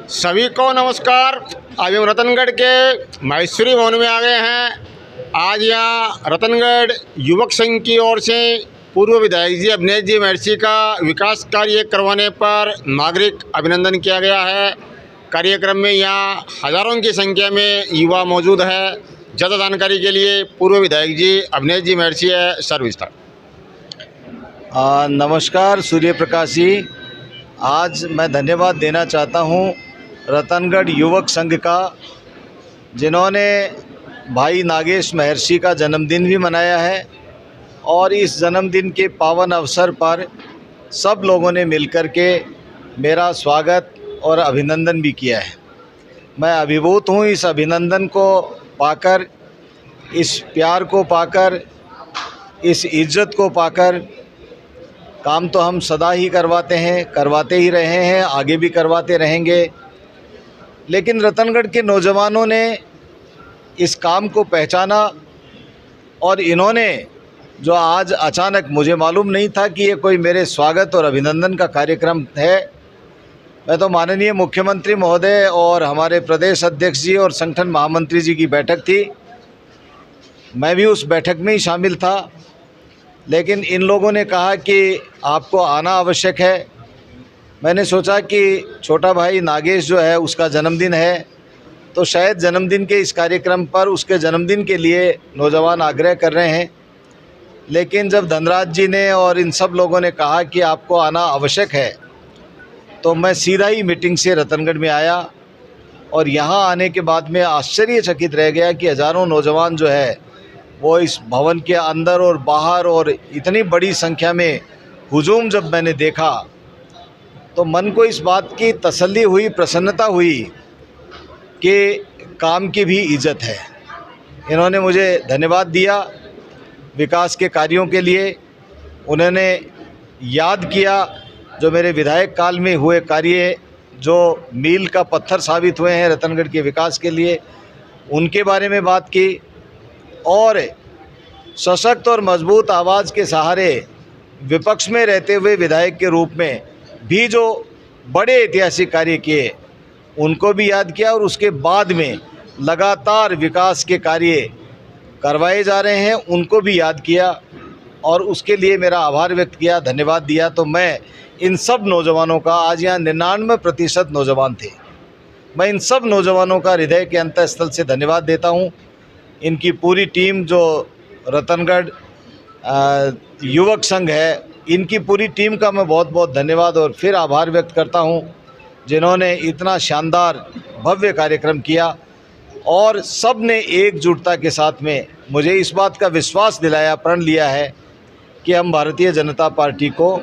सभी को नमस्कार। अभी हम रतनगढ़ के माहेश्वरी भवन में आ गए हैं। आज यहाँ रतनगढ़ युवक संघ की ओर से पूर्व विधायक जी अभिनेश जी महर्षि का विकास कार्य करवाने पर नागरिक अभिनंदन किया गया है। कार्यक्रम में यहाँ हज़ारों की संख्या में युवा मौजूद है। ज़्यादा जानकारी के लिए पूर्व विधायक जी अभिनेश जी महर्षि है सर विस्तार। नमस्कार सूर्य प्रकाश जी, आज मैं धन्यवाद देना चाहता हूँ रतनगढ़ युवक संघ का, जिन्होंने भाई नागेश महर्षि का जन्मदिन भी मनाया है और इस जन्मदिन के पावन अवसर पर सब लोगों ने मिलकर के मेरा स्वागत और अभिनंदन भी किया है। मैं अभिभूत हूँ इस अभिनंदन को पाकर, इस प्यार को पाकर, इस इज्जत को पाकर। काम तो हम सदा ही करवाते हैं, करवाते ही रहे हैं, आगे भी करवाते रहेंगे, लेकिन रतनगढ़ के नौजवानों ने इस काम को पहचाना और इन्होंने जो आज अचानक, मुझे मालूम नहीं था कि ये कोई मेरे स्वागत और अभिनंदन का कार्यक्रम है। मैं तो माननीय मुख्यमंत्री महोदय और हमारे प्रदेश अध्यक्ष जी और संगठन महामंत्री जी की बैठक थी, मैं भी उस बैठक में ही शामिल था, लेकिन इन लोगों ने कहा कि आपको आना आवश्यक है। मैंने सोचा कि छोटा भाई नागेश जो है उसका जन्मदिन है, तो शायद जन्मदिन के इस कार्यक्रम पर उसके जन्मदिन के लिए नौजवान आग्रह कर रहे हैं। लेकिन जब धनराज जी ने और इन सब लोगों ने कहा कि आपको आना आवश्यक है, तो मैं सीधा ही मीटिंग से रतनगढ़ में आया और यहाँ आने के बाद में आश्चर्यचकित रह गया कि हज़ारों नौजवान जो है वो इस भवन के अंदर और बाहर, और इतनी बड़ी संख्या में हुजूम जब मैंने देखा तो मन को इस बात की तसल्ली हुई, प्रसन्नता हुई कि काम की भी इज्जत है। इन्होंने मुझे धन्यवाद दिया विकास के कार्यों के लिए। उन्होंने याद किया जो मेरे विधायक काल में हुए कार्य, जो मील का पत्थर साबित हुए हैं रतनगढ़ के विकास के लिए, उनके बारे में बात की। और सशक्त और मजबूत आवाज़ के सहारे विपक्ष में रहते हुए विधायक के रूप में भी जो बड़े ऐतिहासिक कार्य किए उनको भी याद किया, और उसके बाद में लगातार विकास के कार्य करवाए जा रहे हैं उनको भी याद किया और उसके लिए मेरा आभार व्यक्त किया, धन्यवाद दिया। तो मैं इन सब नौजवानों का, आज यहाँ 99% नौजवान थे, मैं इन सब नौजवानों का हृदय के अंतःस्थल से धन्यवाद देता हूँ। इनकी पूरी टीम जो रतनगढ़ युवक संघ है, इनकी पूरी टीम का मैं बहुत बहुत धन्यवाद और फिर आभार व्यक्त करता हूं, जिन्होंने इतना शानदार भव्य कार्यक्रम किया और सब ने एकजुटता के साथ में मुझे इस बात का विश्वास दिलाया, प्रण लिया है कि हम भारतीय जनता पार्टी को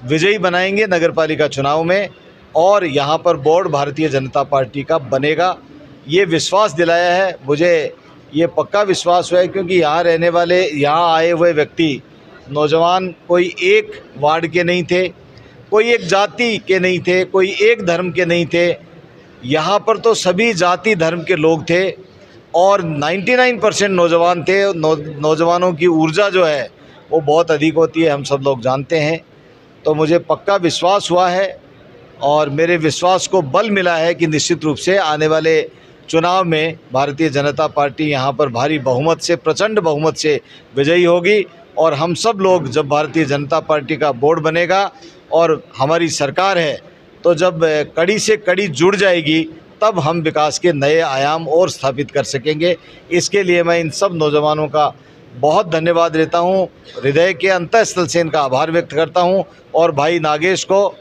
विजयी बनाएंगे नगरपालिका चुनाव में, और यहाँ पर बोर्ड भारतीय जनता पार्टी का बनेगा। ये विश्वास दिलाया है, मुझे ये पक्का विश्वास हुआ है, क्योंकि यहाँ रहने वाले, यहाँ आए हुए व्यक्ति नौजवान कोई एक वार्ड के नहीं थे, कोई एक जाति के नहीं थे, कोई एक धर्म के नहीं थे। यहाँ पर तो सभी जाति धर्म के लोग थे और 99% नौजवान थे। नौजवानों की ऊर्जा जो है वो बहुत अधिक होती है, हम सब लोग जानते हैं। तो मुझे पक्का विश्वास हुआ है और मेरे विश्वास को बल मिला है कि निश्चित रूप से आने वाले चुनाव में भारतीय जनता पार्टी यहाँ पर भारी बहुमत से, प्रचंड बहुमत से विजयी होगी। और हम सब लोग, जब भारतीय जनता पार्टी का बोर्ड बनेगा और हमारी सरकार है, तो जब कड़ी से कड़ी जुड़ जाएगी, तब हम विकास के नए आयाम और स्थापित कर सकेंगे। इसके लिए मैं इन सब नौजवानों का बहुत धन्यवाद देता हूँ, हृदय के अंतःस्थल से इनका आभार व्यक्त करता हूँ। और भाई नागेश को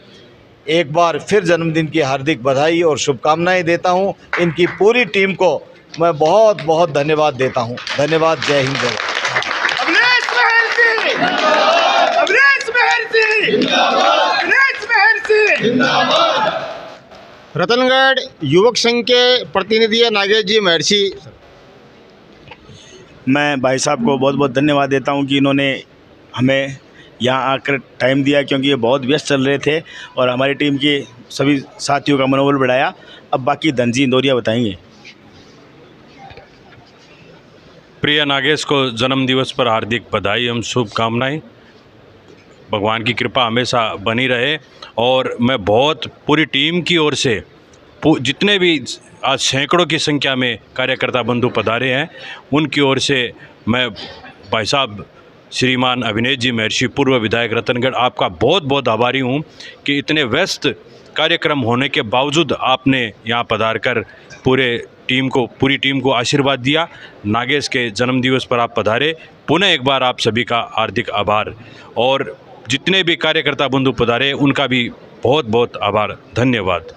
एक बार फिर जन्मदिन की हार्दिक बधाई और शुभकामनाएं देता हूं। इनकी पूरी टीम को मैं बहुत बहुत धन्यवाद देता हूं। धन्यवाद। जय हिंद, जय रतनगढ़ युवक संघ के प्रतिनिधि नागेश जी महर्षि। मैं भाई साहब को बहुत बहुत धन्यवाद देता हूं कि इन्होंने हमें यहाँ आकर टाइम दिया, क्योंकि ये बहुत व्यस्त चल रहे थे और हमारी टीम के सभी साथियों का मनोबल बढ़ाया। अब बाकी धनजी इंदौरिया बताएंगे। प्रिय नागेश को जन्म दिवस पर हार्दिक बधाई एवं शुभकामनाएं। भगवान की कृपा हमेशा बनी रहे और मैं बहुत पूरी टीम की ओर से जितने भी आज सैकड़ों की संख्या में कार्यकर्ता बंधु पधारे हैं, उनकी ओर से मैं भाई साहब श्रीमान अभिनेश जी महर्षि पूर्व विधायक रतनगढ़ आपका बहुत बहुत आभारी हूँ कि इतने व्यस्त कार्यक्रम होने के बावजूद आपने यहाँ पधार कर पूरी टीम को आशीर्वाद दिया। नागेश के जन्मदिवस पर आप पधारे, पुनः एक बार आप सभी का हार्दिक आभार। और जितने भी कार्यकर्ता बंधु पधारे उनका भी बहुत बहुत आभार, धन्यवाद।